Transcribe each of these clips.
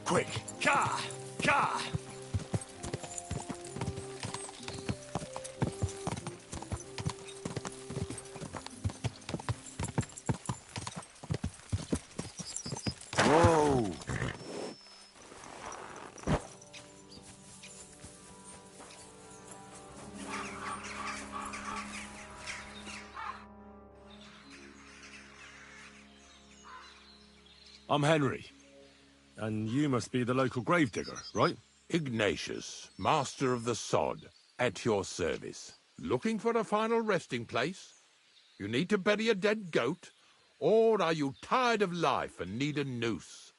quick. Ka! Ka! Whoa! I'm Henry. And you must be the local gravedigger, right? Ignatius, master of the sod, at your service. Looking for a final resting place? You need to bury a dead goat? Or are you tired of life and need a noose?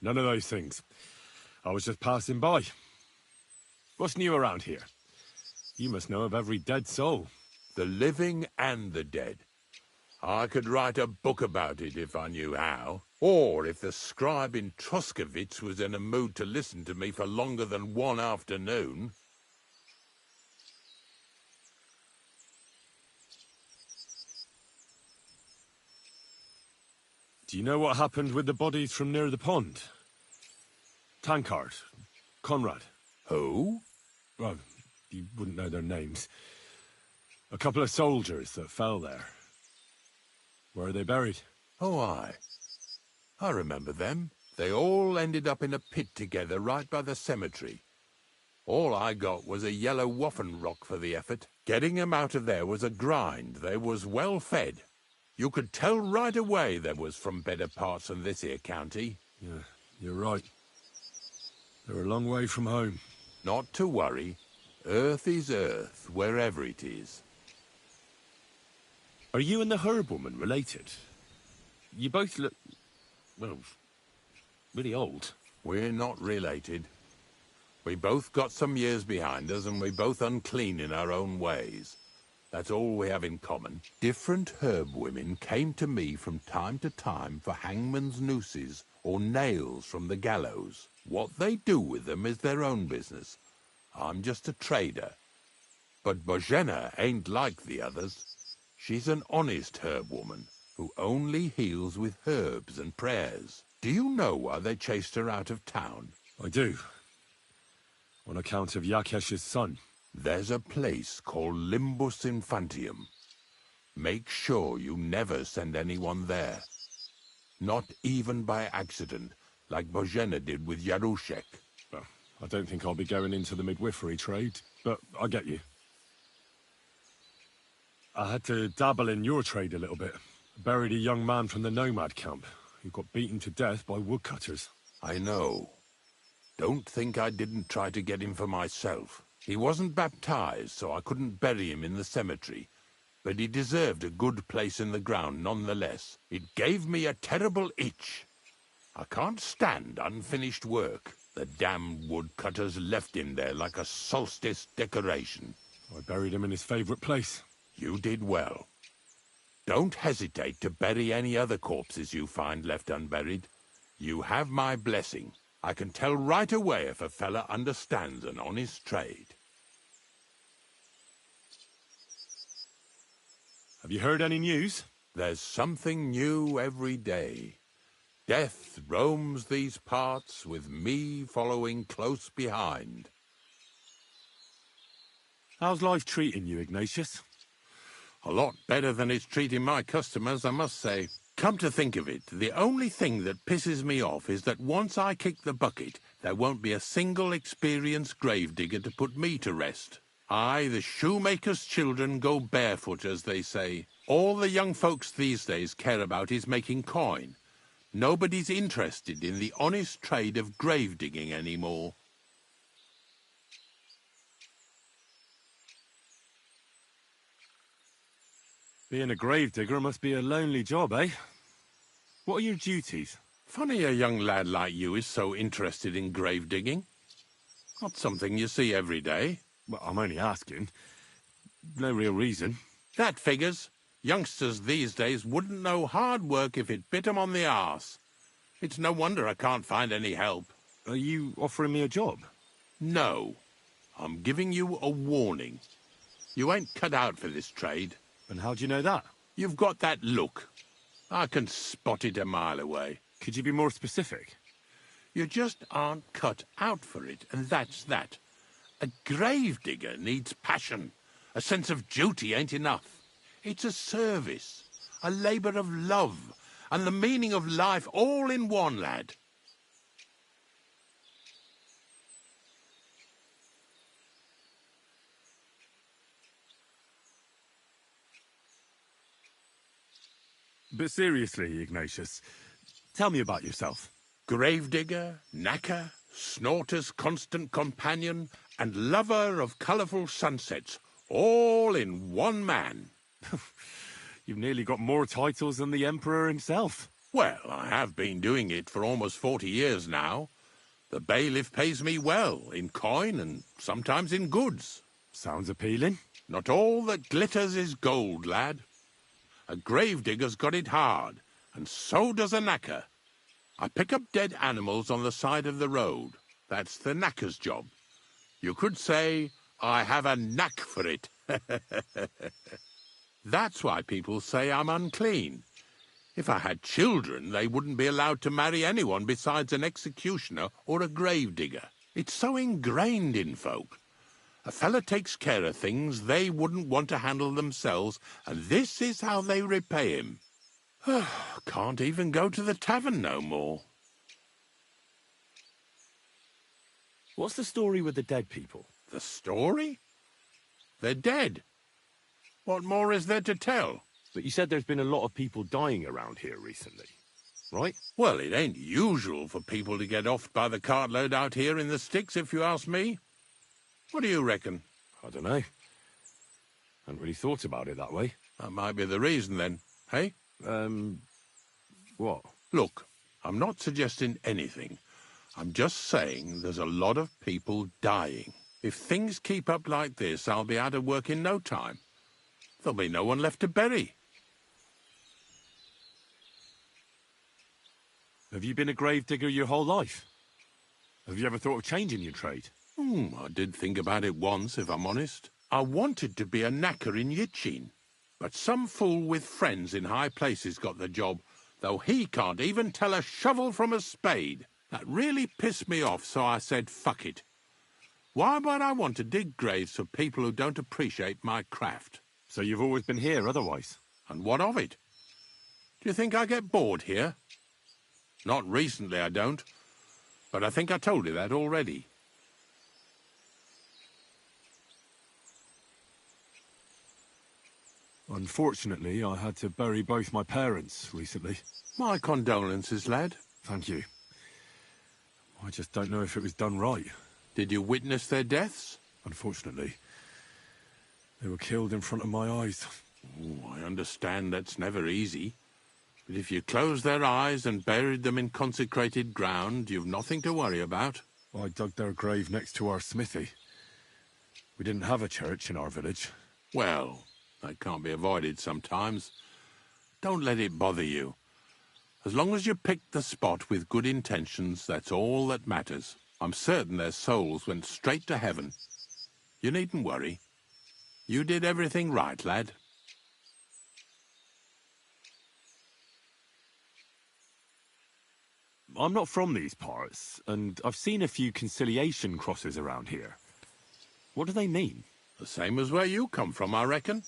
None of those things. I was just passing by. What's new around here? You must know of every dead soul. The living and the dead. I could write a book about it if I knew how. Or if the scribe in Troskovitz was in a mood to listen to me for longer than one afternoon. Do you know what happened with the bodies from near the pond? Tankard, Conrad. Who? Well, you wouldn't know their names. A couple of soldiers that fell there. Where are they buried? Oh, I remember them. They all ended up in a pit together right by the cemetery. All I got was a yellow waffen rock for the effort. Getting them out of there was a grind. They was well fed. You could tell right away they was from better parts than this here county. Yeah, you're right. They're a long way from home. Not to worry. Earth is earth, wherever it is. Are you and the herb woman related? You both look, well, really old. We're not related. We both got some years behind us, and we're both unclean in our own ways. That's all we have in common. Different herb women came to me from time to time for hangman's nooses or nails from the gallows. What they do with them is their own business. I'm just a trader. But Bozhena ain't like the others. She's an honest herb woman who only heals with herbs and prayers. Do you know why they chased her out of town? I do. On account of Yakesh's son. There's a place called Limbus Infantium. Make sure you never send anyone there. Not even by accident, like Bozhena did with Yarushek. Well, I don't think I'll be going into the midwifery trade, but I get you. I had to dabble in your trade a little bit. Buried a young man from the nomad camp who got beaten to death by woodcutters. I know. Don't think I didn't try to get him for myself. He wasn't baptized, so I couldn't bury him in the cemetery. But he deserved a good place in the ground nonetheless. It gave me a terrible itch. I can't stand unfinished work. The damned woodcutters left him there like a solstice decoration. I buried him in his favorite place. You did well. Don't hesitate to bury any other corpses you find left unburied. You have my blessing. I can tell right away if a fella understands an honest trade. Have you heard any news? There's something new every day. Death roams these parts, with me following close behind. How's life treating you, Ignatius? A lot better than it's treating my customers, I must say. Come to think of it, the only thing that pisses me off is that once I kick the bucket, there won't be a single experienced gravedigger to put me to rest. I, the shoemaker's children, go barefoot, as they say. All the young folks these days care about is making coin. Nobody's interested in the honest trade of grave digging anymore. Being a gravedigger must be a lonely job, eh? What are your duties? Funny a young lad like you is so interested in grave digging. Not something you see every day. Well, I'm only asking. No real reason. That figures. Youngsters these days wouldn't know hard work if it bit 'em on the arse. It's no wonder I can't find any help. Are you offering me a job? No. I'm giving you a warning. You ain't cut out for this trade. And how do you know that? You've got that look. I can spot it a mile away. Could you be more specific? You just aren't cut out for it, and that's that. A gravedigger needs passion. A sense of duty ain't enough. It's a service, a labour of love, and the meaning of life all in one, lad. But seriously, Ignatius, tell me about yourself. Gravedigger, knacker, snorter's constant companion, and lover of colourful sunsets, all in one man. You've nearly got more titles than the Emperor himself. Well, I have been doing it for almost 40 years now. The bailiff pays me well, in coin and sometimes in goods. Sounds appealing. Not all that glitters is gold, lad. A gravedigger's got it hard, and so does a knacker. I pick up dead animals on the side of the road. That's the knacker's job. You could say I have a knack for it. That's why people say I'm unclean. If I had children, they wouldn't be allowed to marry anyone besides an executioner or a gravedigger. It's so ingrained in folk. A fella takes care of things they wouldn't want to handle themselves, and this is how they repay him. Can't even go to the tavern no more. What's the story with the dead people? The story? They're dead. What more is there to tell? But you said there's been a lot of people dying around here recently, right? Well, it ain't usual for people to get offed by the cartload out here in the sticks, if you ask me. What do you reckon? I don't know. Hadn't really thought about it that way. That might be the reason, then, hey? What? Look, I'm not suggesting anything. I'm just saying there's a lot of people dying. If things keep up like this, I'll be out of work in no time. There'll be no one left to bury. Have you been a gravedigger your whole life? Have you ever thought of changing your trade? I did think about it once, if I'm honest. I wanted to be a knacker in Yitchin, but some fool with friends in high places got the job, though he can't even tell a shovel from a spade. That really pissed me off, so I said, fuck it. Why would I want to dig graves for people who don't appreciate my craft? So you've always been here otherwise? And what of it? Do you think I get bored here? Not recently, I don't. But I think I told you that already. Unfortunately, I had to bury both my parents recently. My condolences, lad. Thank you. I just don't know if it was done right. Did you witness their deaths? Unfortunately. They were killed in front of my eyes. Oh, I understand that's never easy. But if you closed their eyes and buried them in consecrated ground, you've nothing to worry about. I dug their grave next to our smithy. We didn't have a church in our village. Well, that can't be avoided sometimes. Don't let it bother you. As long as you picked the spot with good intentions, that's all that matters. I'm certain their souls went straight to heaven. You needn't worry. You did everything right, lad. I'm not from these parts, and I've seen a few conciliation crosses around here. What do they mean? The same as where you come from, I reckon.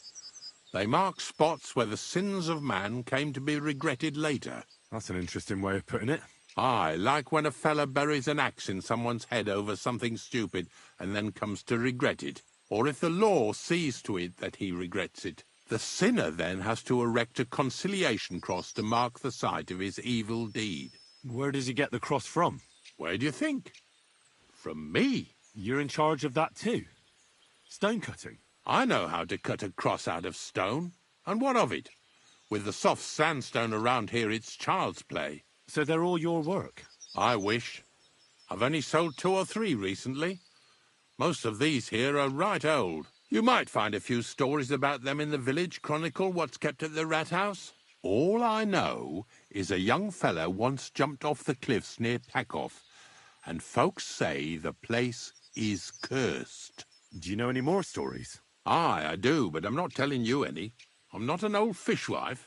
They mark spots where the sins of man came to be regretted later. That's an interesting way of putting it. Aye, like when a fella buries an axe in someone's head over something stupid and then comes to regret it. Or if the law sees to it that he regrets it. The sinner then has to erect a conciliation cross to mark the site of his evil deed. Where does he get the cross from? Where do you think? From me. You're in charge of that too? Stone cutting? I know how to cut a cross out of stone. And what of it? With the soft sandstone around here, it's child's play. So they're all your work? I wish. I've only sold 2 or 3 recently. Most of these here are right old. You might find a few stories about them in the village chronicle, what's kept at the rat house. All I know is a young fella once jumped off the cliffs near Takoff, and folks say the place is cursed. Do you know any more stories? Aye, I do, but I'm not telling you any. I'm not an old fishwife.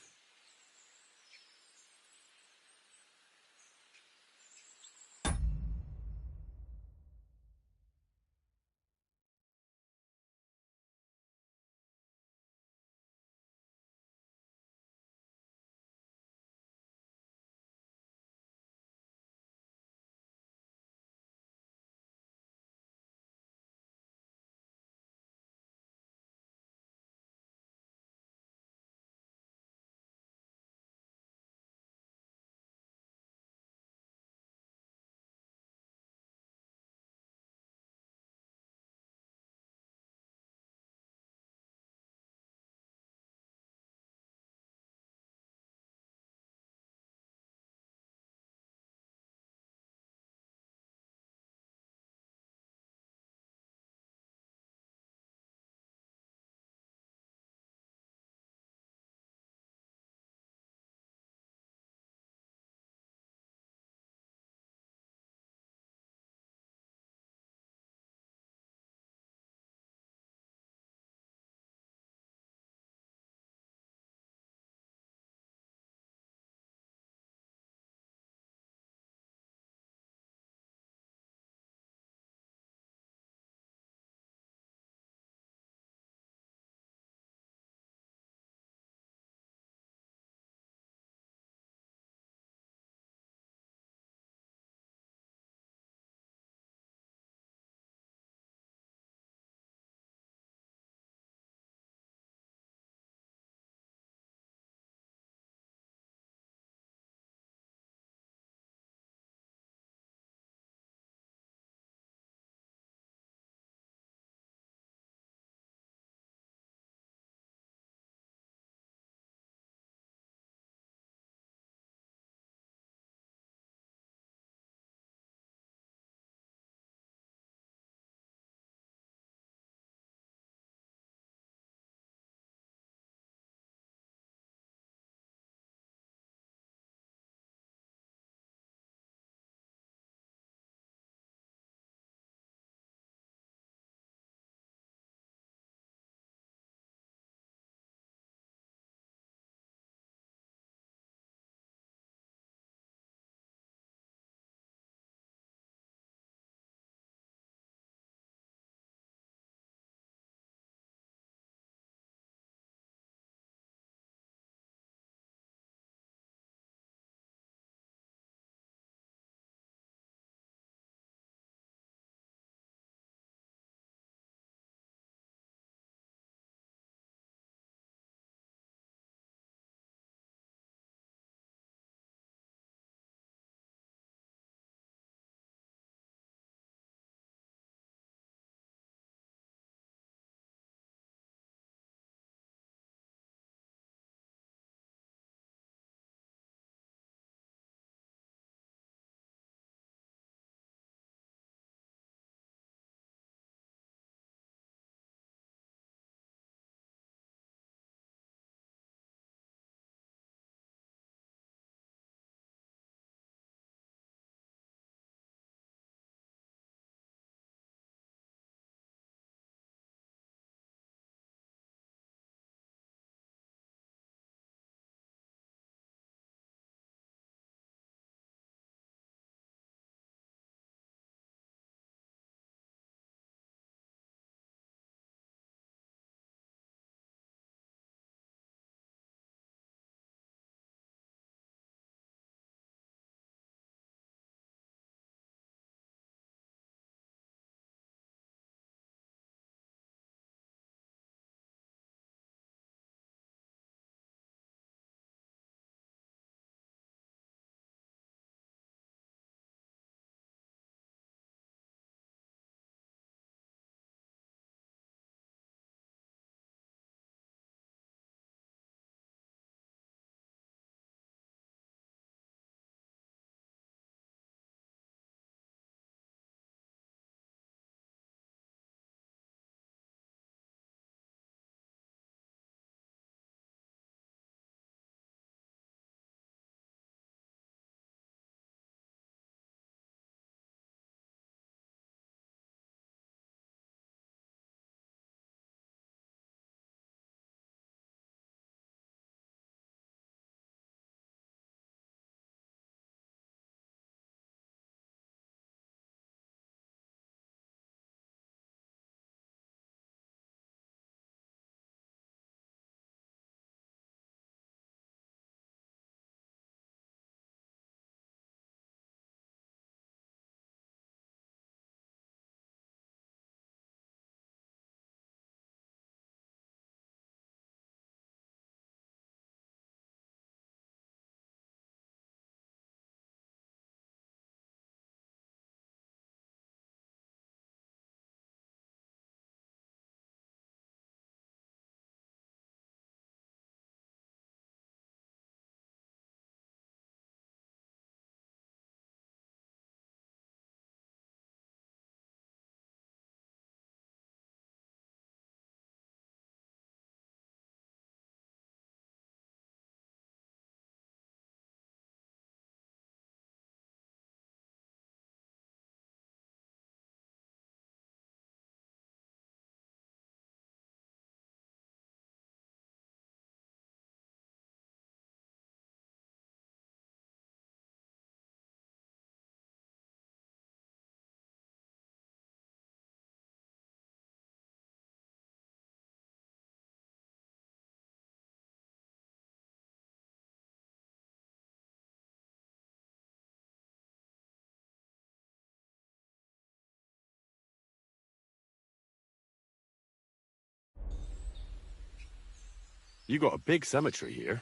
You got a big cemetery here.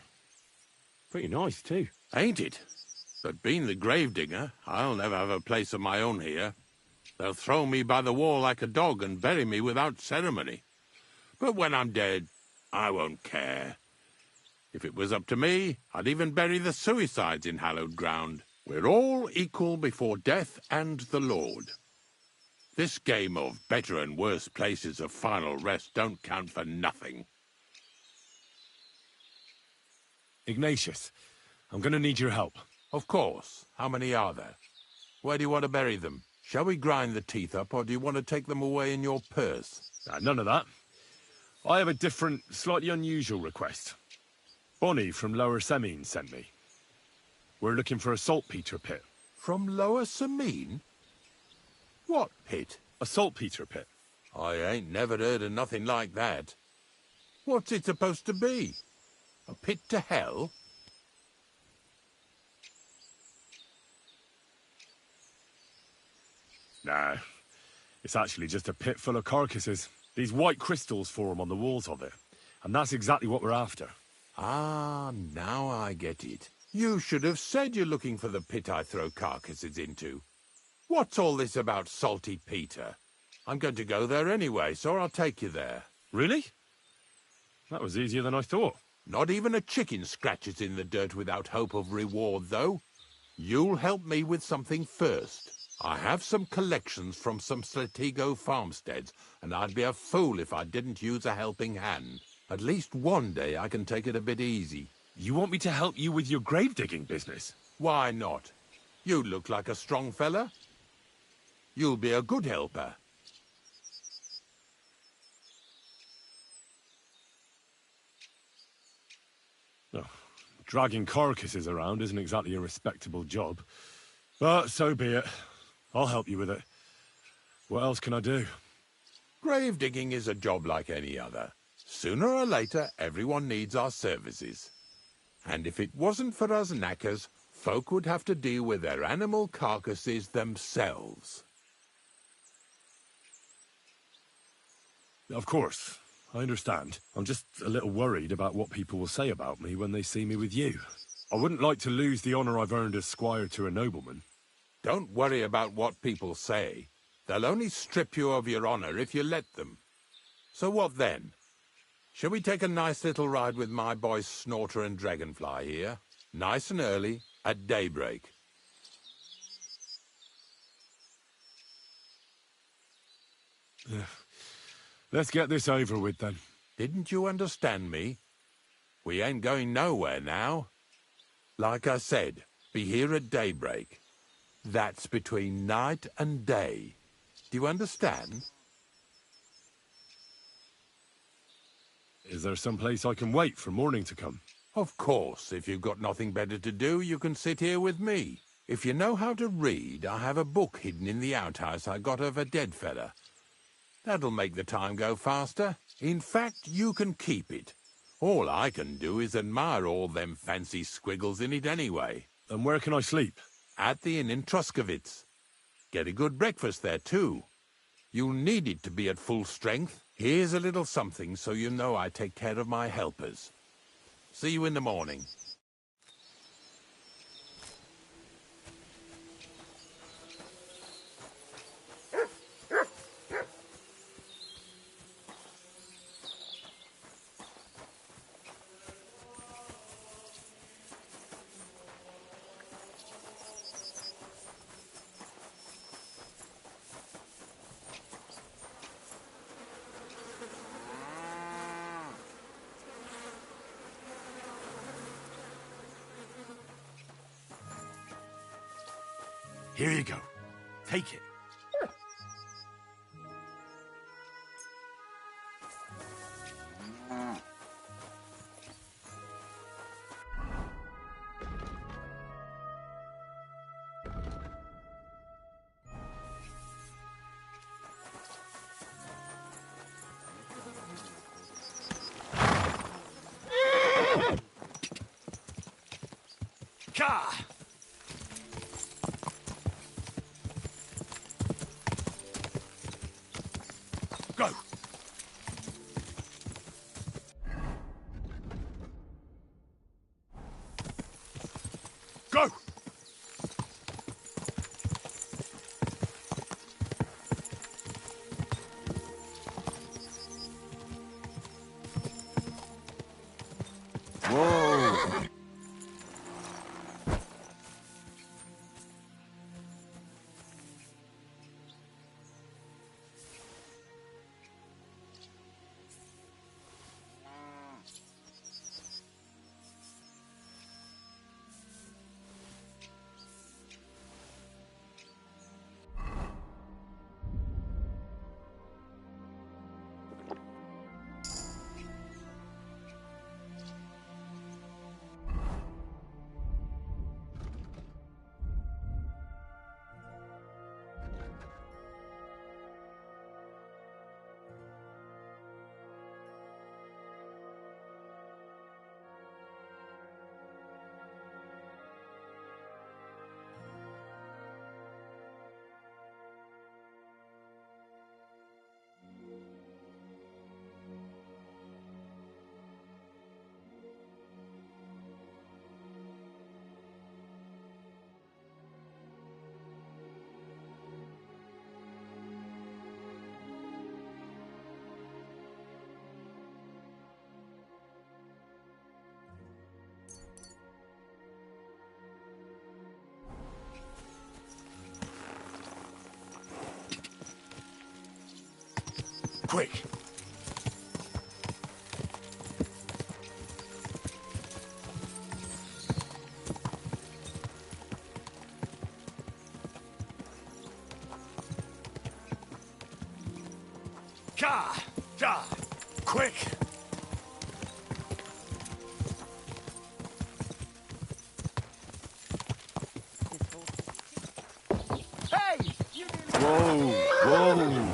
Pretty nice, too. Ain't it? But being the gravedigger, I'll never have a place of my own here. They'll throw me by the wall like a dog and bury me without ceremony. But when I'm dead, I won't care. If it was up to me, I'd even bury the suicides in hallowed ground. We're all equal before death and the Lord. This game of better and worse places of final rest don't count for nothing. Ignatius, I'm gonna need your help. Of course. How many are there? Where do you want to bury them? Shall we grind the teeth up, or do you want to take them away in your purse? None of that. I have a different, slightly unusual request. Bonnie from Lower Semine sent me. We're looking for a saltpeter pit. From Lower Semine? What pit? A saltpeter pit. I ain't never heard of nothing like that. What's it supposed to be? A pit to hell? Nah, it's actually just a pit full of carcasses. These white crystals form on the walls of it. And that's exactly what we're after. Ah, now I get it. You should have said you're looking for the pit I throw carcasses into. What's all this about Salty Peter? I'm going to go there anyway, so I'll take you there. Really? That was easier than I thought. Not even a chicken scratches in the dirt without hope of reward, though. You'll help me with something first. I have some collections from some Stratego farmsteads, and I'd be a fool if I didn't use a helping hand. At least one day I can take it a bit easy. You want me to help you with your grave-digging business? Why not? You look like a strong fella. You'll be a good helper. Oh, dragging carcasses around isn't exactly a respectable job. But so be it. I'll help you with it. What else can I do? Grave digging is a job like any other. Sooner or later, everyone needs our services. And if it wasn't for us knackers, folk would have to deal with their animal carcasses themselves. Of course, I understand. I'm just a little worried about what people will say about me when they see me with you. I wouldn't like to lose the honor I've earned as squire to a nobleman. Don't worry about what people say. They'll only strip you of your honor if you let them. So what then? Shall we take a nice little ride with my boys Snorter and Dragonfly here? Nice and early, at daybreak. Let's get this over with, then. Didn't you understand me? We ain't going nowhere now. Like I said, be here at daybreak. That's between night and day. Do you understand? Is there some place I can wait for morning to come? Of course, if you've got nothing better to do, you can sit here with me. If you know how to read, I have a book hidden in the outhouse I got of a dead fella. That'll make the time go faster. In fact, you can keep it. All I can do is admire all them fancy squiggles in it anyway. And where can I sleep? At the inn in Truskowitz. Get a good breakfast there, too. You'll need it to be at full strength. Here's a little something so you know I take care of my helpers. See you in the morning. Here you go. Take it. Ka! Go! Go! Whoa! Quick! Ga! Quick! Hey! Whoa! Whoa!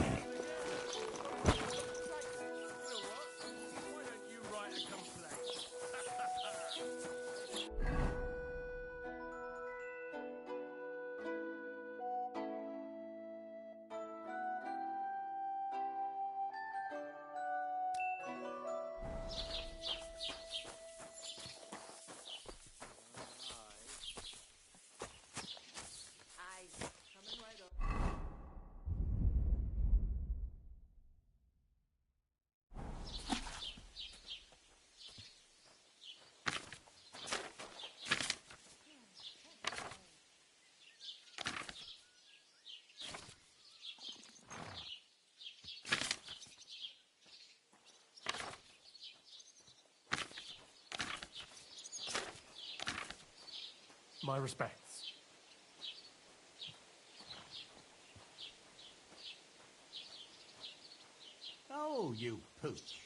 My respects. Oh, you pooch.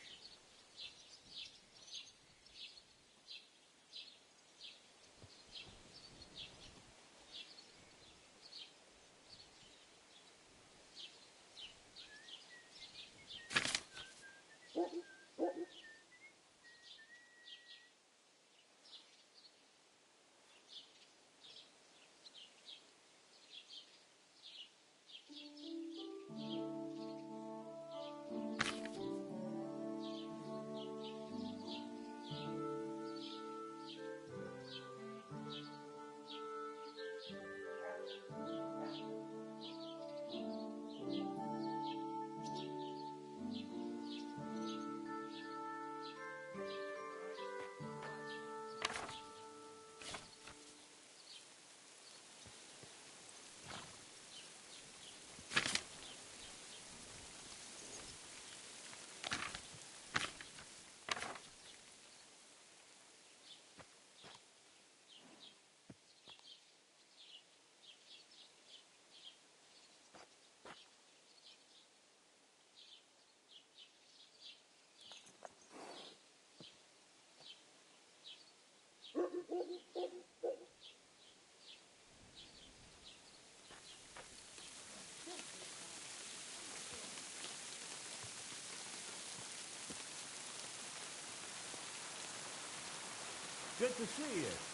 Good to see you.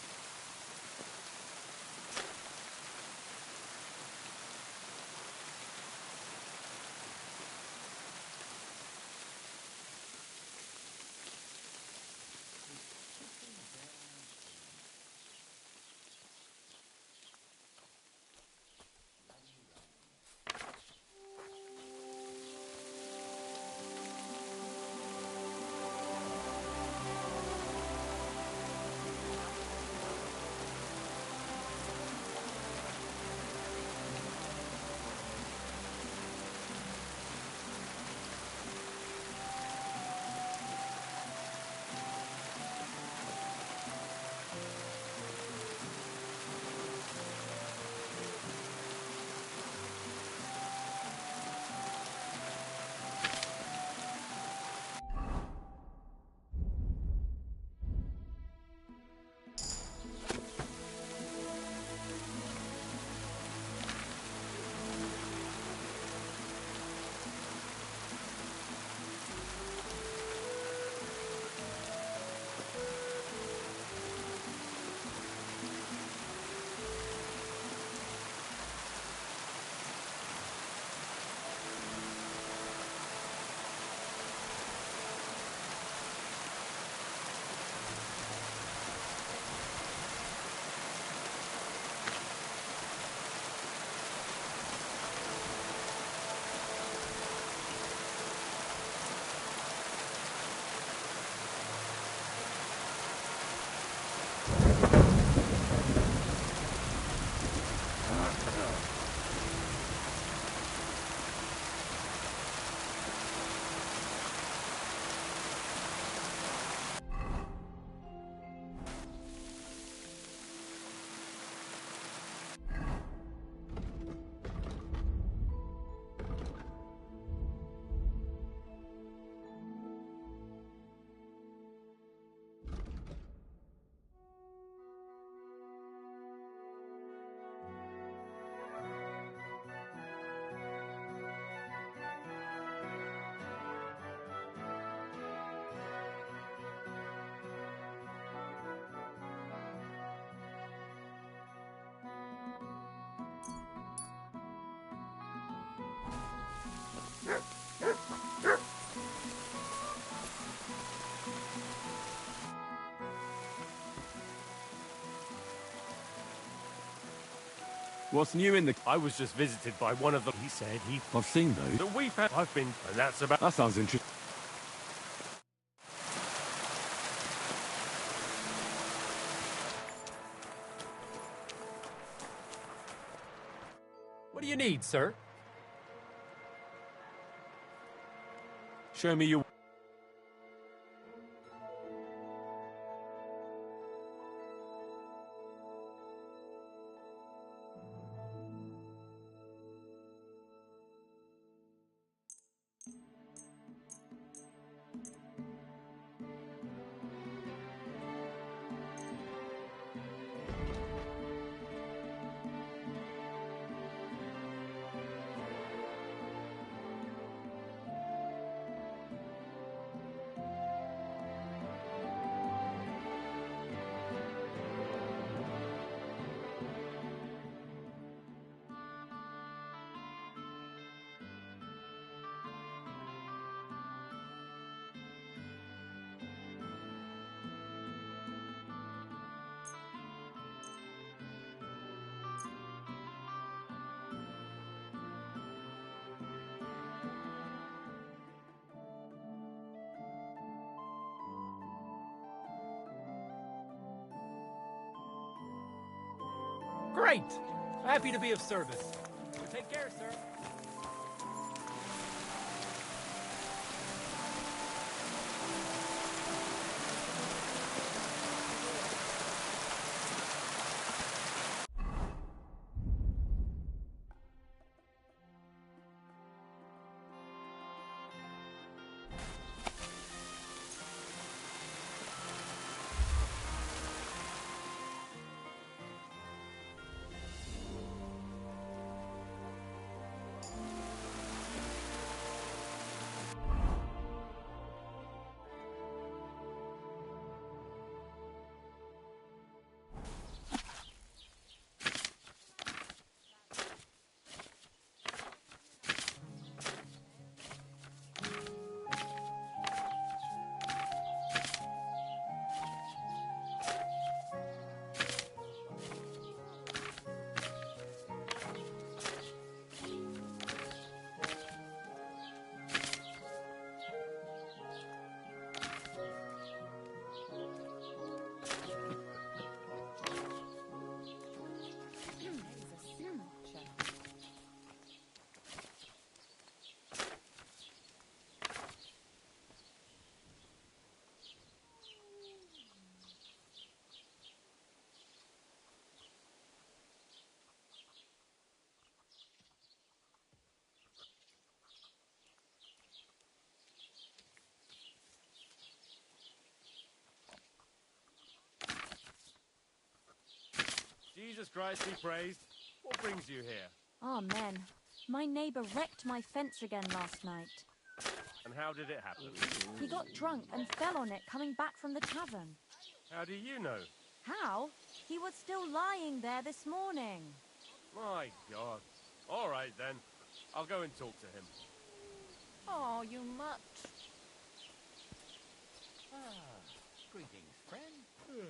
What's new in the... I was just visited by one of them. He said I've seen those. that we've had. I've been, and that's about. That sounds interesting. What do you need, sir? Show me your... Great! Happy to be of service. Take care, sir. Jesus Christ be praised. What brings you here? Amen. My neighbor wrecked my fence again last night. And how did it happen? He got drunk and fell on it coming back from the tavern. How do you know? How? He was still lying there this morning. My God. All right, then. I'll go and talk to him. Oh, you mutt. Greetings, friend.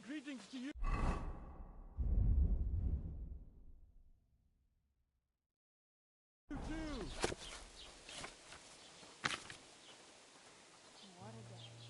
Greetings to you. What a day.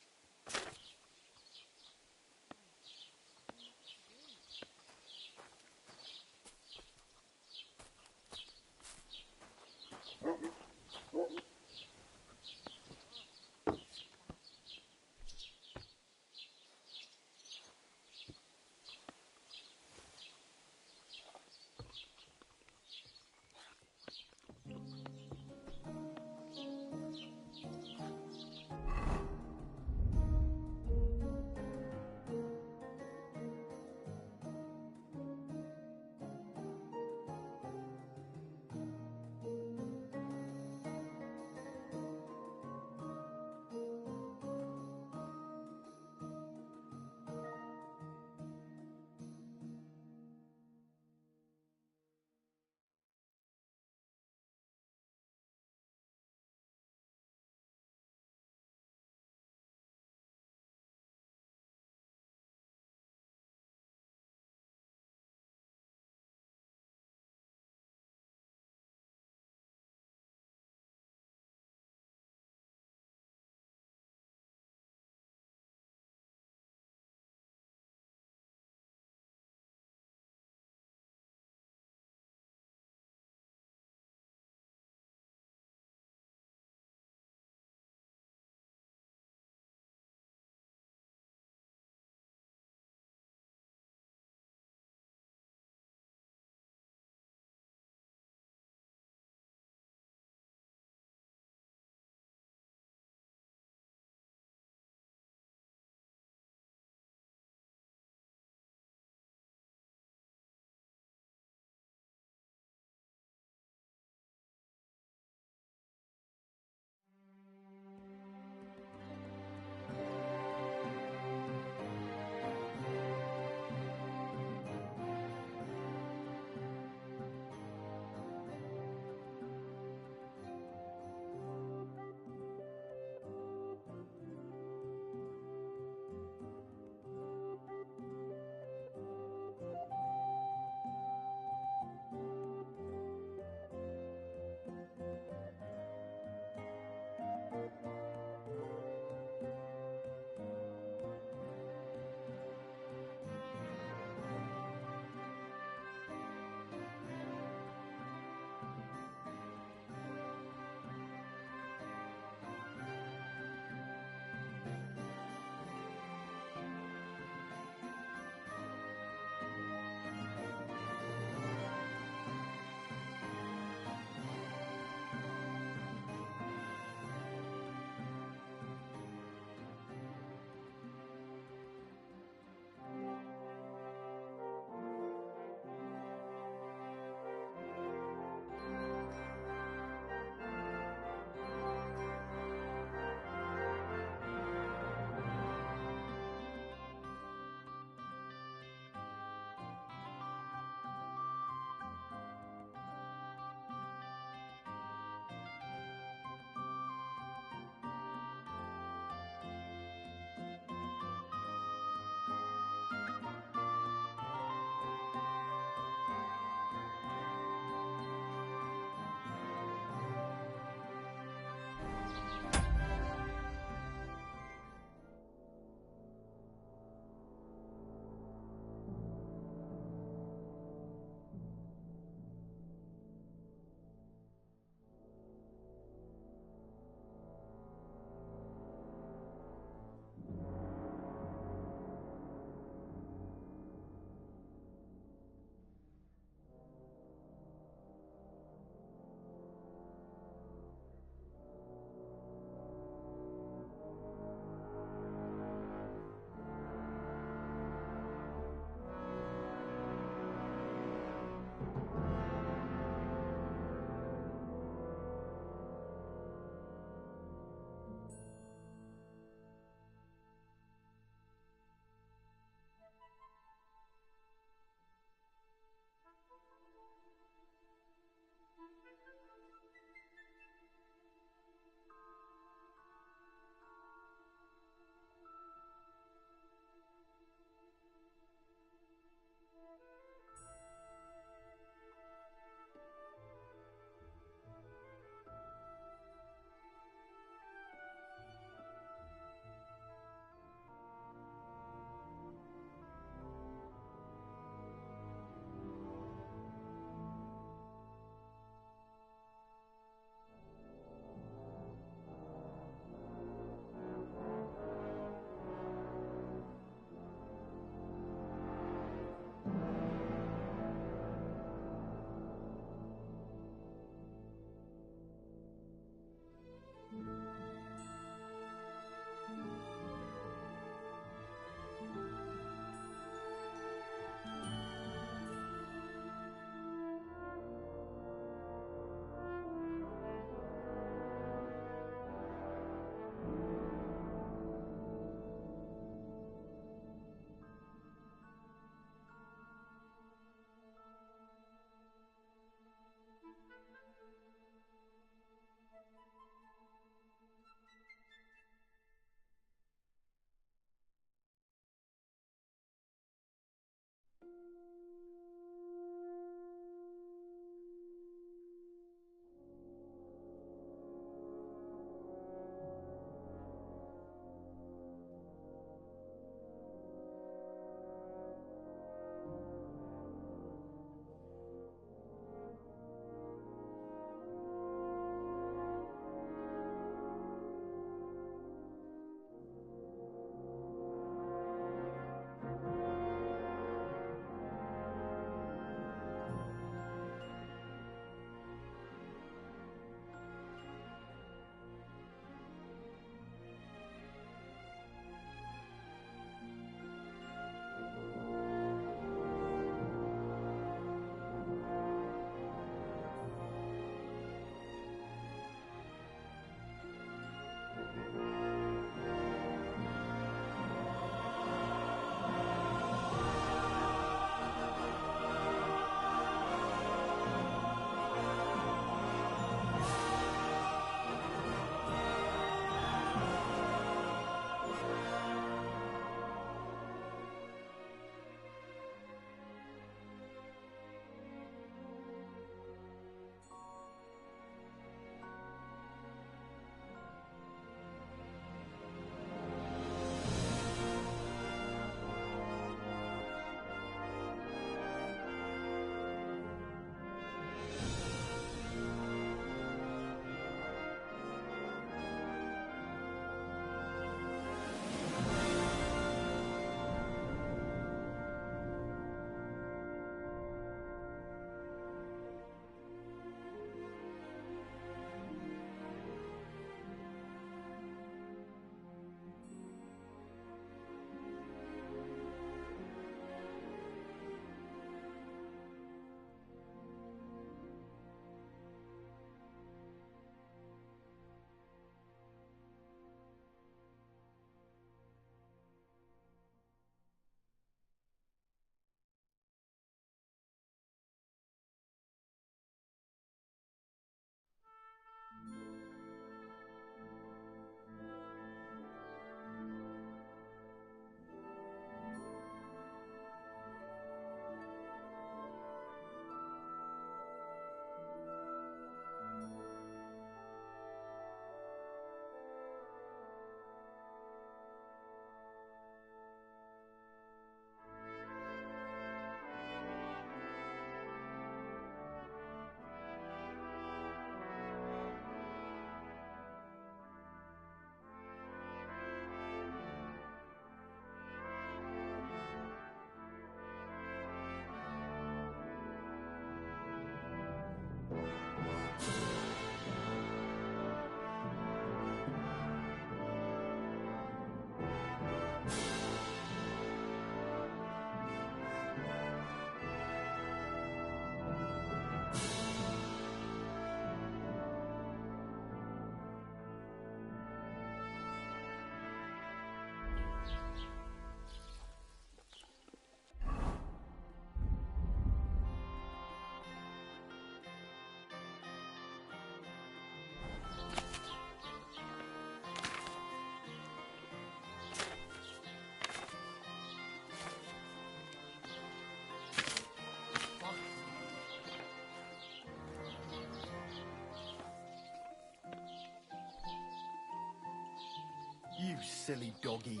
You silly doggy.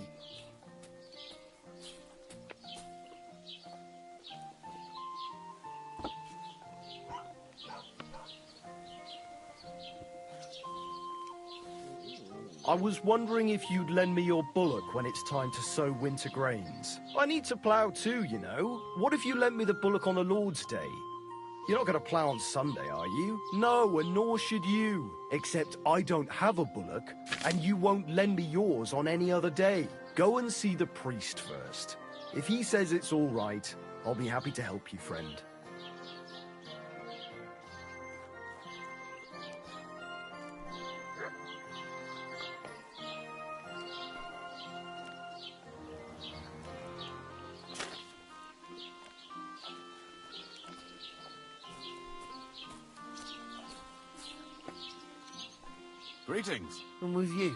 I was wondering if you'd lend me your bullock when it's time to sow winter grains. I need to plough too, you know. What if you lent me the bullock on the Lord's Day? You're not going to plough on Sunday, are you? No, and nor should you. Except I don't have a bullock, and you won't lend me yours on any other day. Go and see the priest first. If he says it's all right, I'll be happy to help you, friend. Greetings. I'm with you.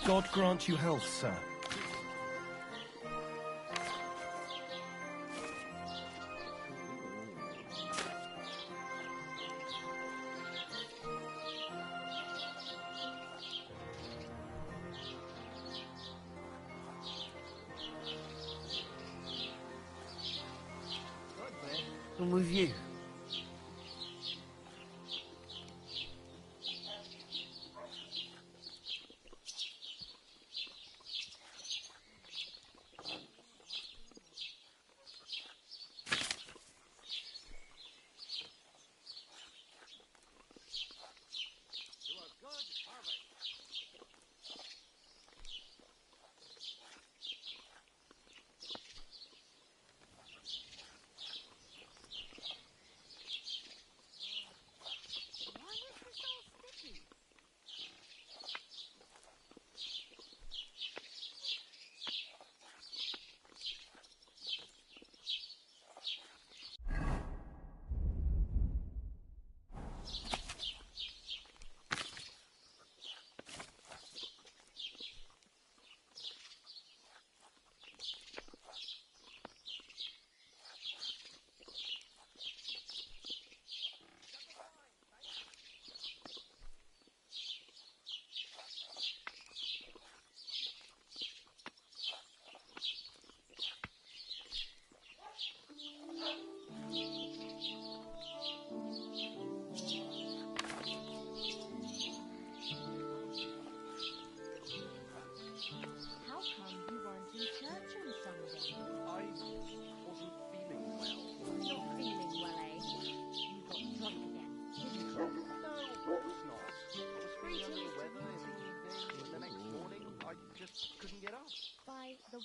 God grant you health, sir. I'm with you.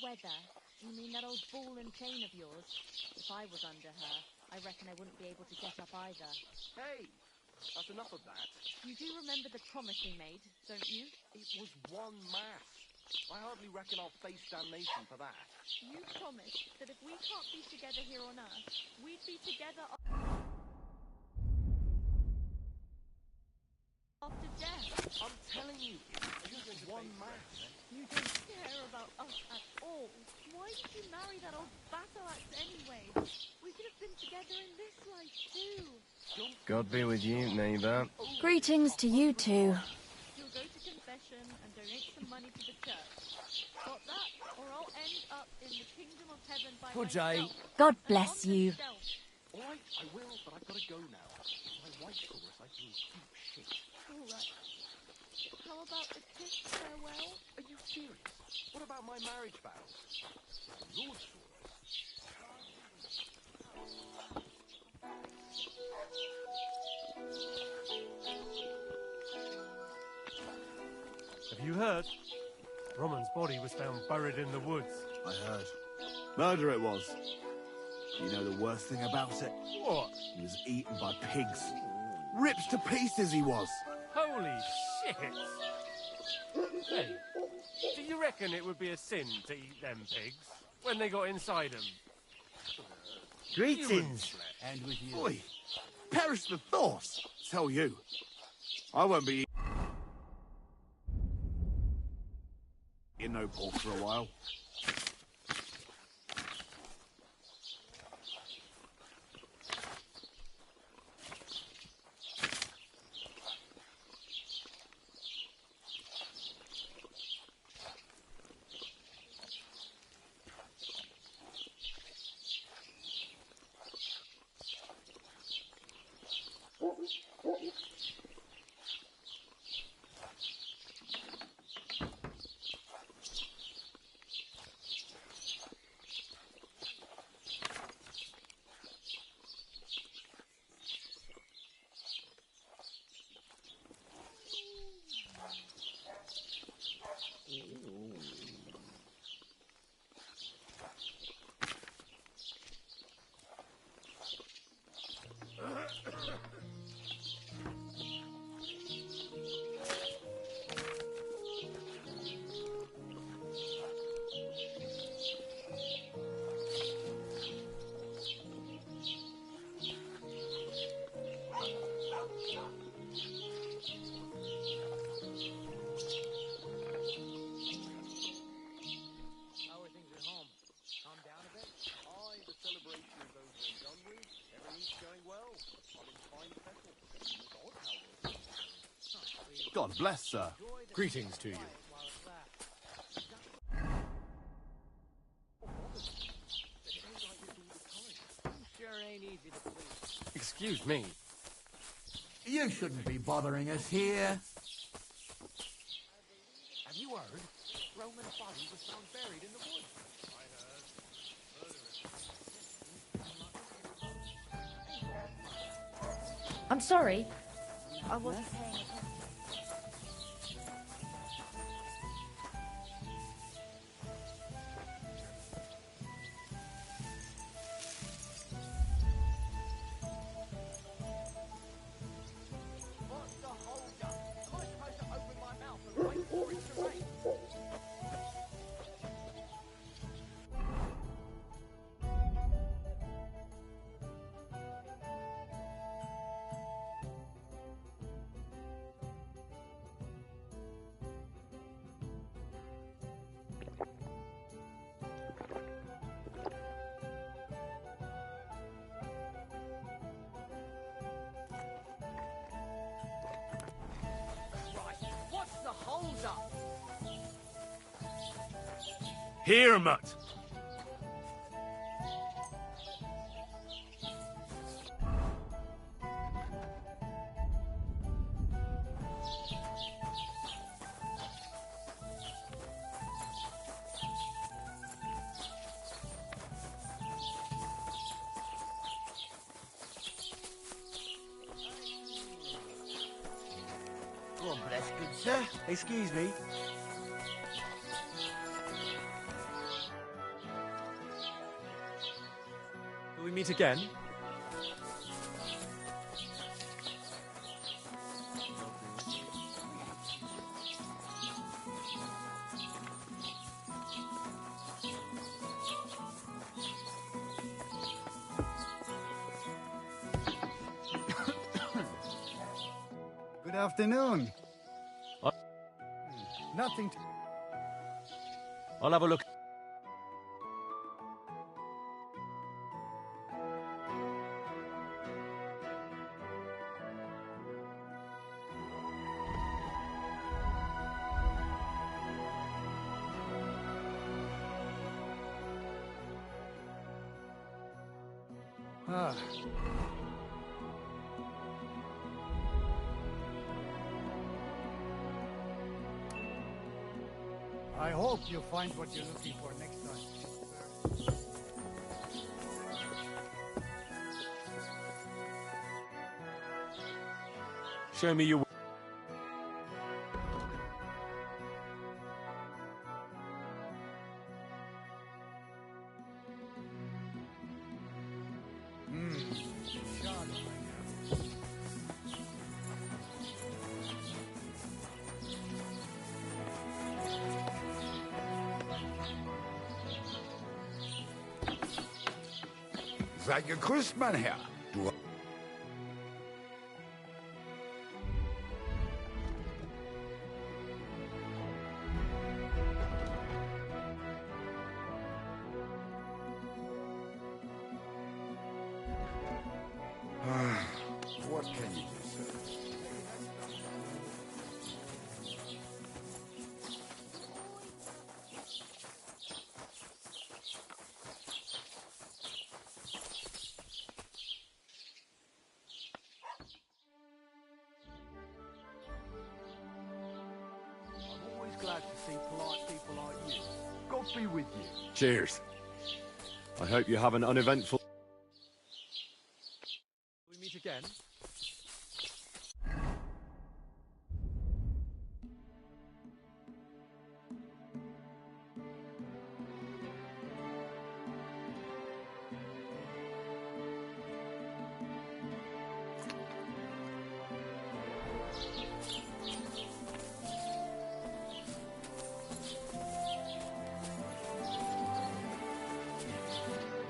Weather? You mean that old ball and chain of yours? If I was under her, I reckon I wouldn't be able to get up either. Hey, that's enough of that. You do remember the promise we made, don't you? It was one mass. I hardly reckon I'll face damnation for that. You promised that if we can't be together here on Earth, we'd be together after death. I'm telling you, it's just one mass. You don't care about us at all. Why did you marry that old battle axe anyway? We could have been together in this life too. God be with you, neighbour. Greetings to you too. You'll go to confession and donate some money to the church. Got that? Or I'll end up in the kingdom of heaven by Good day. myself. God bless you. All right, I will, but I've got to go now. My wife told us I feel deep shit. All right. How about a kiss farewell? Are you serious? What about my marriage vows? Lord saw us. Have you heard? Roman's body was found buried in the woods. I heard. Murder it was. You know the worst thing about it? What? He was eaten by pigs. Rips to pieces he was. Holy shit! Hey, do you reckon it would be a sin to eat them pigs when they got inside them? Greetings. And with you. Oi, perish the thought. Tell you, I won't be eating no pork for a while. God bless, sir. Greetings to you. Sure ain't easy to please. Excuse me. You shouldn't be bothering us here. Have you heard? Roman's body was found buried in the woods. I'm sorry. I wasn't paying attention. What's the hold up? Am I supposed to open my mouth and wait for it to rain? What's the hold up? Here, mutt! God bless, good sir. Excuse me. Will we meet again? Good afternoon. Uh, Nothing to... I'll have a look. Ah. I hope you find what you're looking for next time. Show me your... Sei gegrüßt, mein Herr. Du... What can you do, sir? I'm always glad to see polite people like you. God be with you. Cheers. I hope you have an uneventful... We meet again.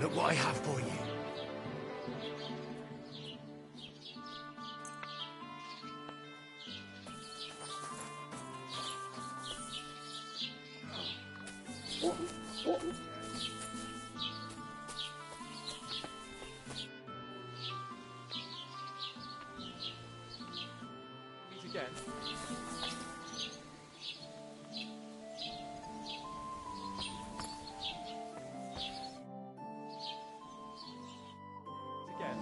Look what I have for you. Meet again. Again.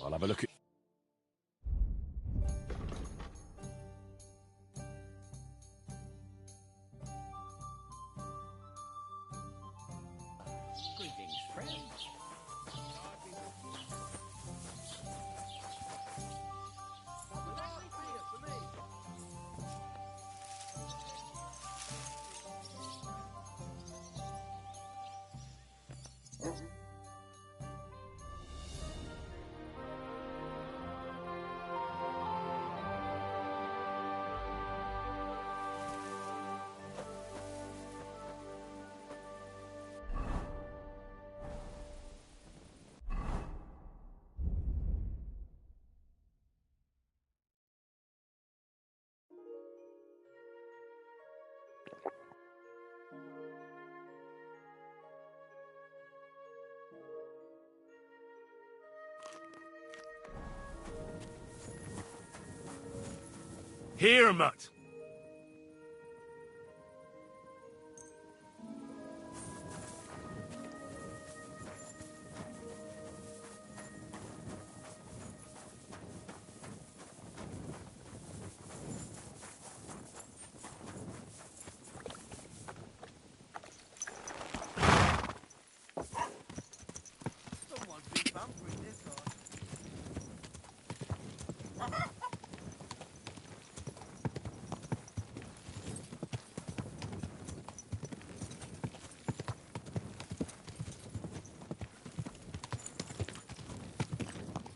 I'll have a look at... Greetings, friends. Here, mutt! Someone's been bumpering this one.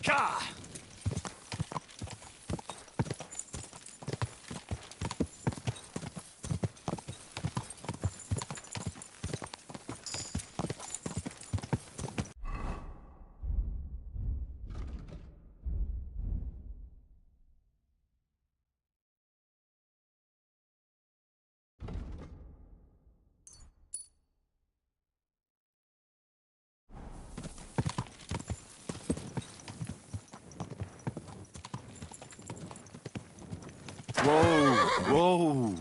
Ka! Whoa! Whoa!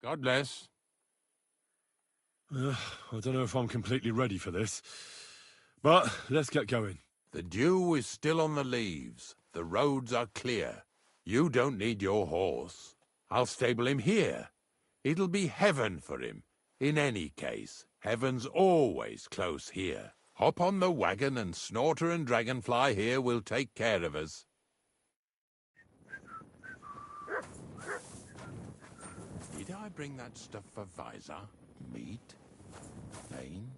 God bless. I don't know if I'm completely ready for this, but let's get going. The dew is still on the leaves. The roads are clear. You don't need your horse. I'll stable him here. It'll be heaven for him. In any case, heaven's always close here. Hop on the wagon and Snorter and Dragonfly here will take care of us. Did I bring that stuff for Visor? Meat? Pain?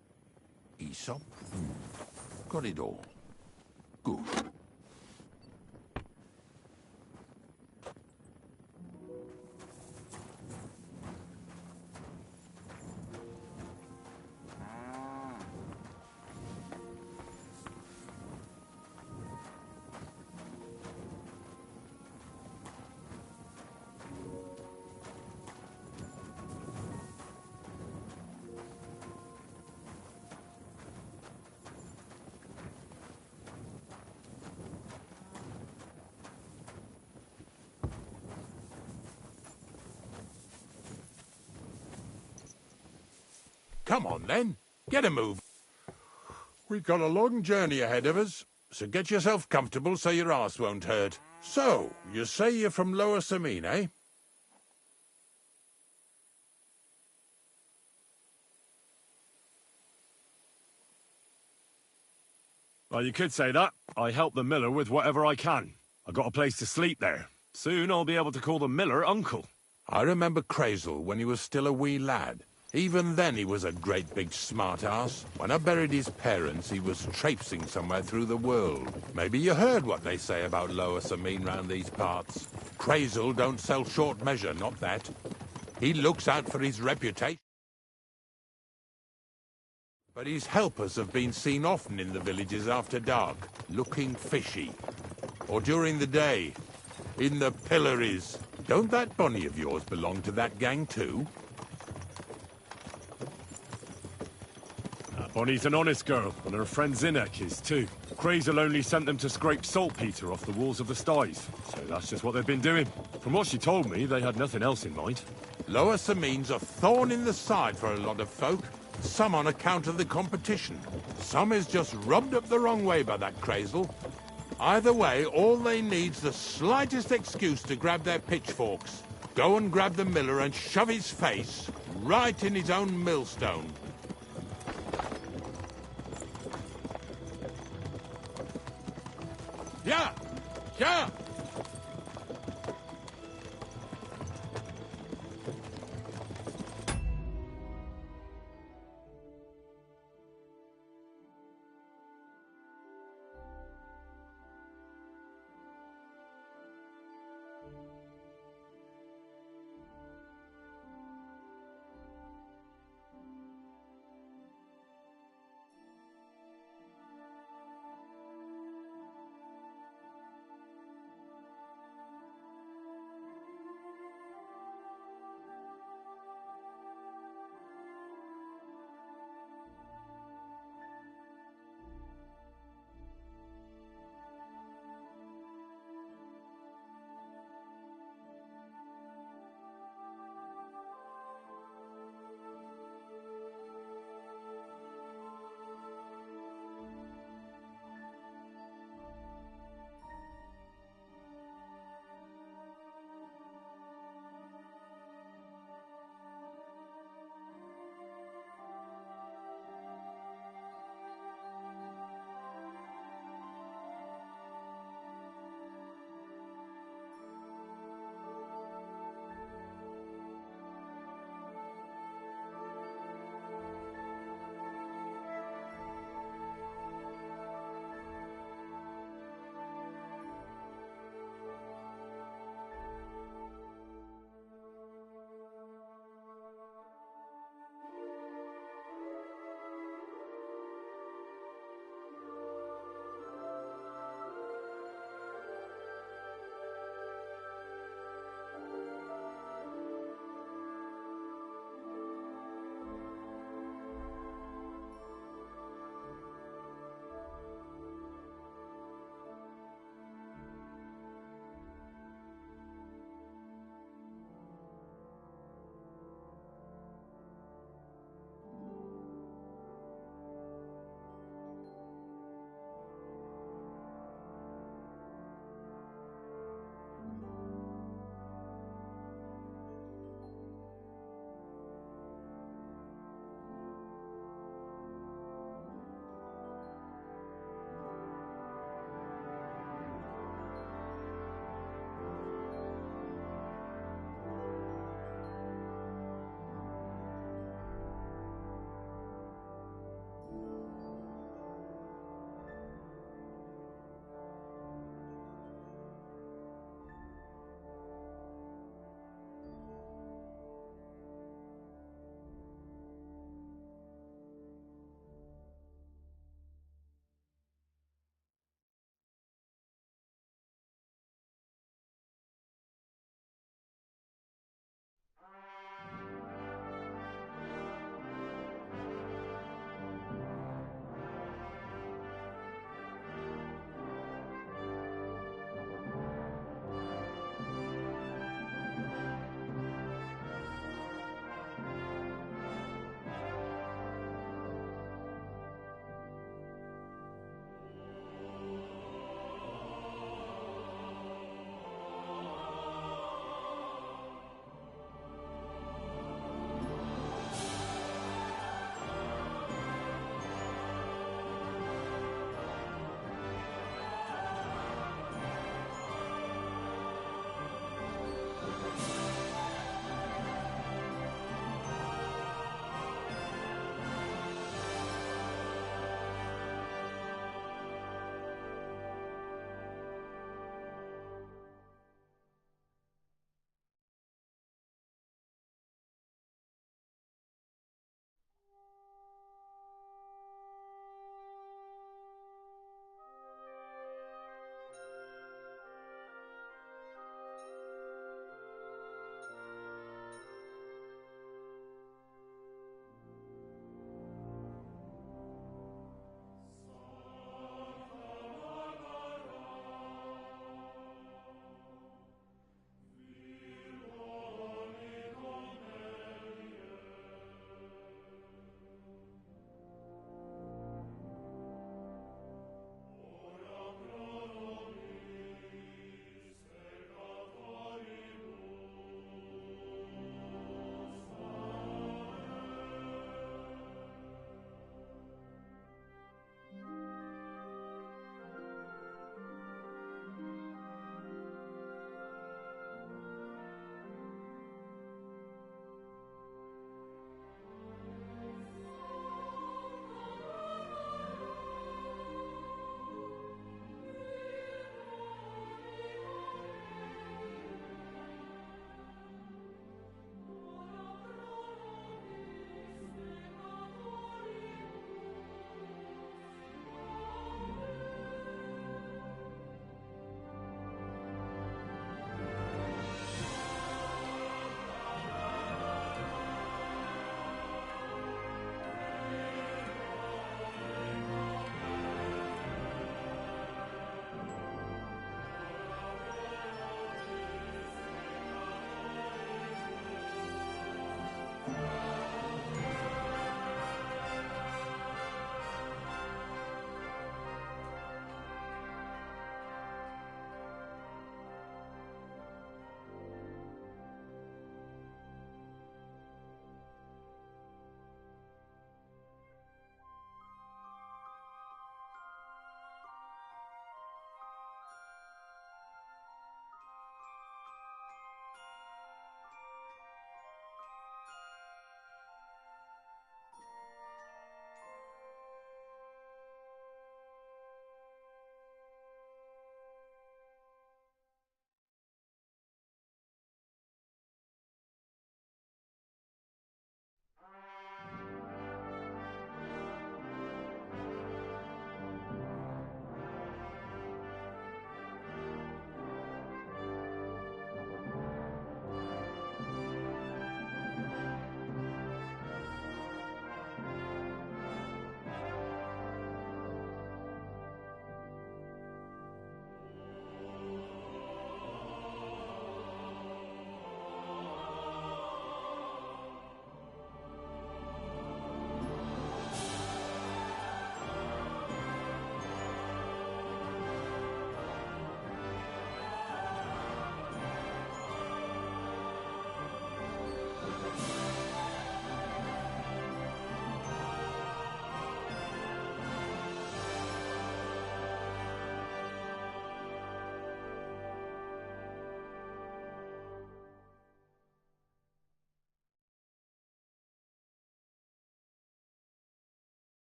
Aesop? Got it all. Good. Come on, then. Get a move. We've got a long journey ahead of us, so get yourself comfortable so your arse won't hurt. So, you say you're from Lower Samine, eh? Well, you could say that. I help the miller with whatever I can. I got a place to sleep there. Soon I'll be able to call the miller uncle. I remember Crazel when he was still a wee lad. Even then he was a great big smart-ass. When I buried his parents, he was traipsing somewhere through the world. Maybe you heard what they say about Lower Samine round these parts. Crazel don't sell short measure, not that. He looks out for his reputation. But his helpers have been seen often in the villages after dark, looking fishy. Or during the day, in the pillories. Don't that Bonnie of yours belong to that gang too? Bonnie's an honest girl, and her friend Zinnek is too. Crazel only sent them to scrape saltpeter off the walls of the sties, so that's just what they've been doing. From what she told me, they had nothing else in mind. Lower Samine's a thorn in the side for a lot of folk. Some on account of the competition. Some is just rubbed up the wrong way by that Crazel. Either way, all they need's the slightest excuse to grab their pitchforks. Go and grab the miller and shove his face right in his own millstone. Yeah! Yeah!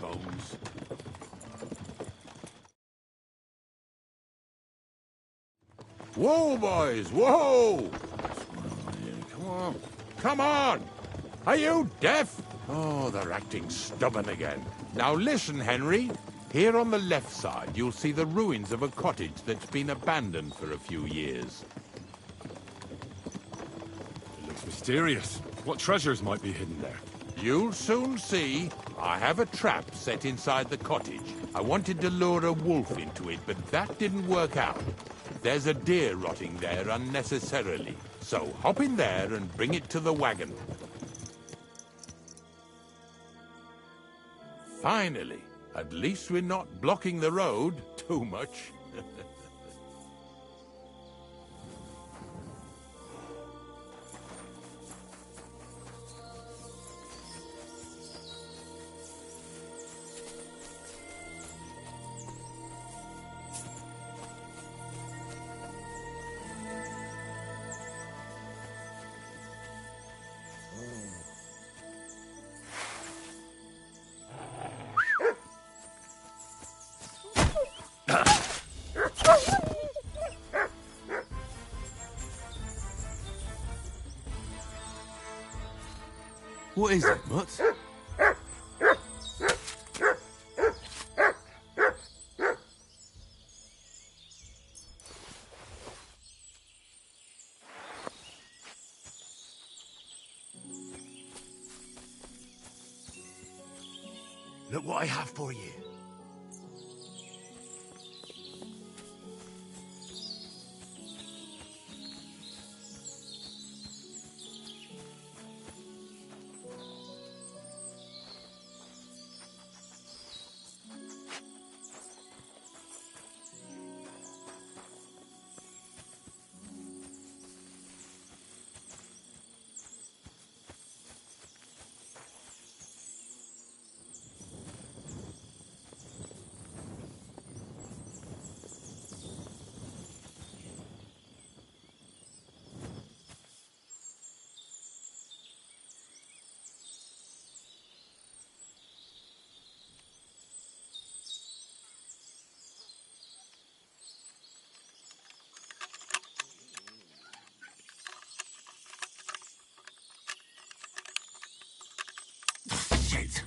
bones. Whoa, boys, whoa! Come on, come on! Are you deaf? Oh, they're acting stubborn again. Now listen, Henry. Here on the left side, you'll see the ruins of a cottage that's been abandoned for a few years. It looks mysterious. What treasures might be hidden there? You'll soon see. I have a trap set inside the cottage. I wanted to lure a wolf into it, but that didn't work out. There's a deer rotting there unnecessarily. So hop in there and bring it to the wagon. Finally. At least we're not blocking the road too much. What is it, Mutt? Look what I have for you. Shit.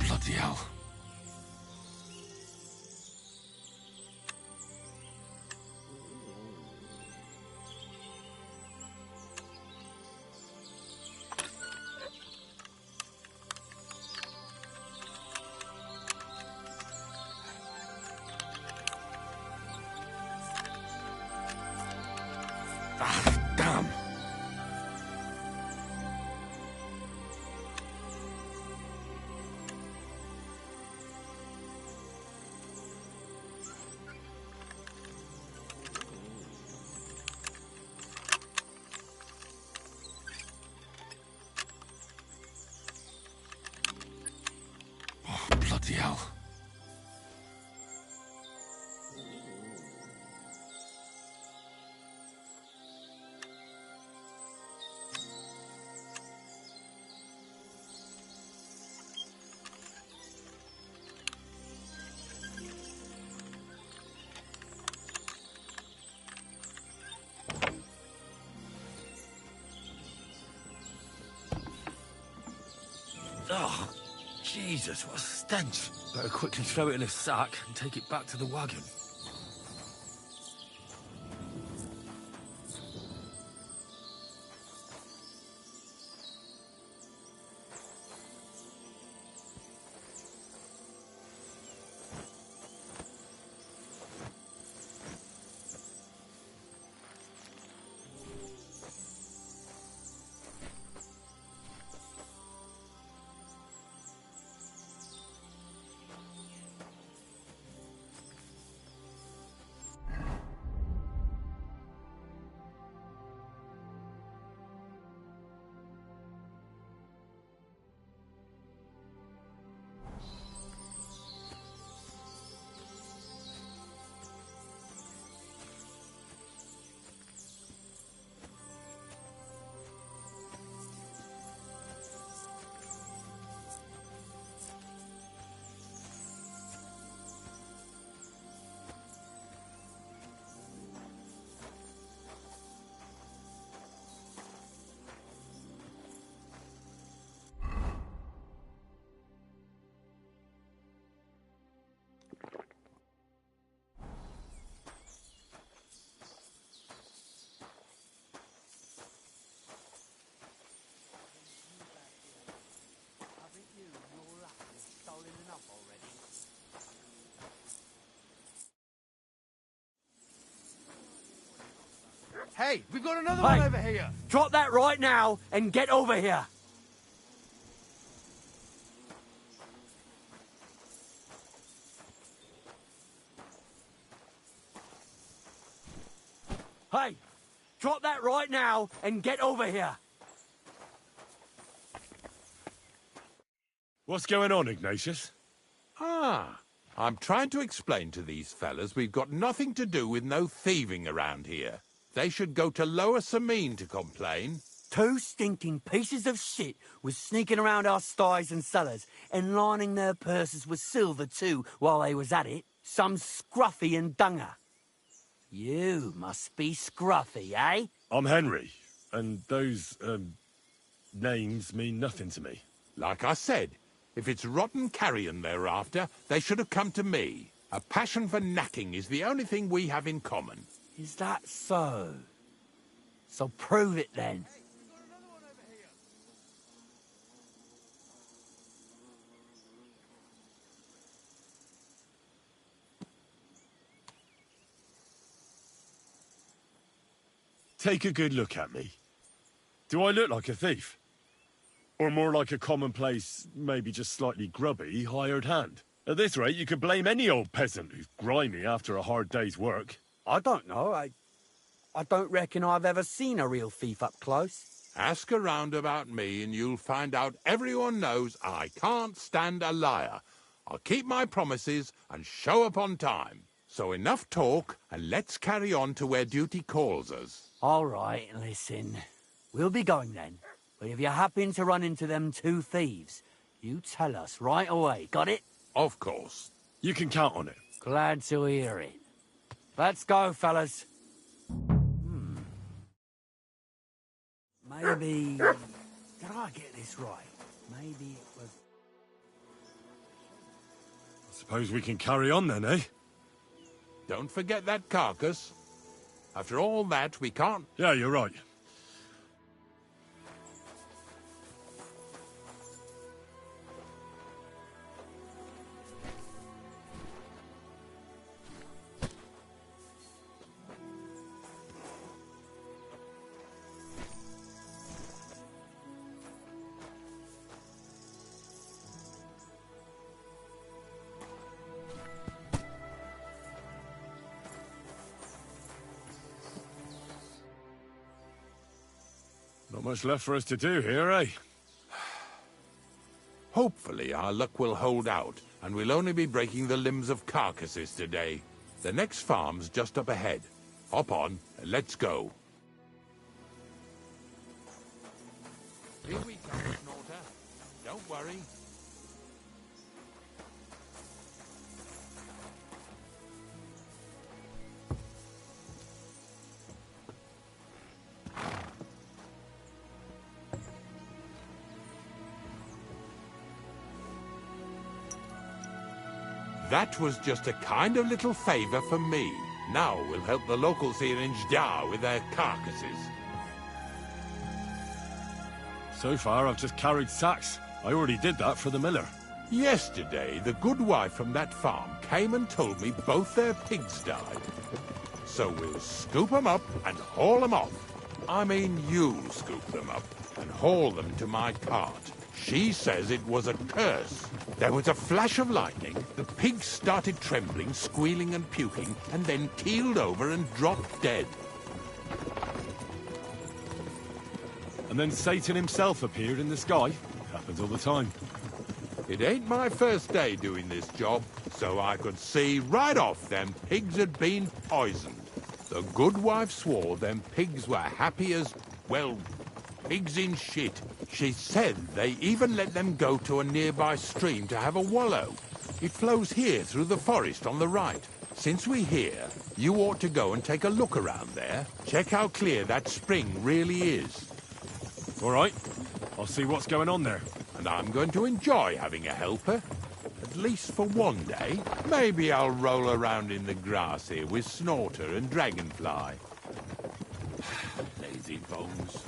Bloody hell. Ah, damn. Bloody hell. Oh, Jesus, what a stench. Better quickly throw it in a sack and take it back to the wagon. Hey, we've got another one over here. Drop that right now and get over here. Hey, drop that right now and get over here. What's going on, Ignatius? I'm trying to explain to these fellas we've got nothing to do with no thieving around here. They should go to Lower Samine to complain. 2 stinking pieces of shit was sneaking around our sties and cellars and lining their purses with silver too while they was at it. Some scruffy and dunger. You must be scruffy, eh? I'm Henry, and those, names mean nothing to me. Like I said, if it's rotten carrion they're after, they should have come to me. A passion for knacking is the only thing we have in common. Is that so? So prove it then. Take a good look at me. Do I look like a thief? Or more like a commonplace, maybe just slightly grubby, hired hand? At this rate, you could blame any old peasant who's grimy after a hard day's work. I don't know. I don't reckon I've ever seen a real thief up close. Ask around about me and you'll find out everyone knows I can't stand a liar. I'll keep my promises and show up on time. So enough talk, and let's carry on to where duty calls us. All right, listen. We'll be going then. But if you happen to run into them 2 thieves, you tell us right away. Got it? Of course. You can count on it. Glad to hear it. Let's go, fellas. Maybe... Did I get this right? Maybe it was... I suppose we can carry on then, eh? Don't forget that carcass. After all that, we can't... Yeah, you're right. Not much left for us to do here, eh? Hopefully our luck will hold out, and we'll only be breaking the limbs of carcasses today. The next farm's just up ahead. Hop on, and let's go. Here we come, Snorter. Don't worry. That was just a kind of little favor for me. Now we'll help the locals here in Jdar with their carcasses. So far, I've just carried sacks. I already did that for the miller. Yesterday, the good wife from that farm came and told me both their pigs died. So we'll scoop them up and haul them off. I mean, you'll scoop them up and haul them to my cart. She says it was a curse. There was a flash of lightning, the pigs started trembling, squealing and puking, and then keeled over and dropped dead. And then Satan himself appeared in the sky. Happens all the time. It ain't my first day doing this job, so I could see right off them pigs had been poisoned. The good wife swore them pigs were happy as, well, pigs in shit. She said they even let them go to a nearby stream to have a wallow. It flows here through the forest on the right. Since we're here, you ought to go and take a look around there. Check how clear that spring really is. All right. I'll see what's going on there. And I'm going to enjoy having a helper. At least for one day. Maybe I'll roll around in the grass here with Snorter and Dragonfly. Lazy bones.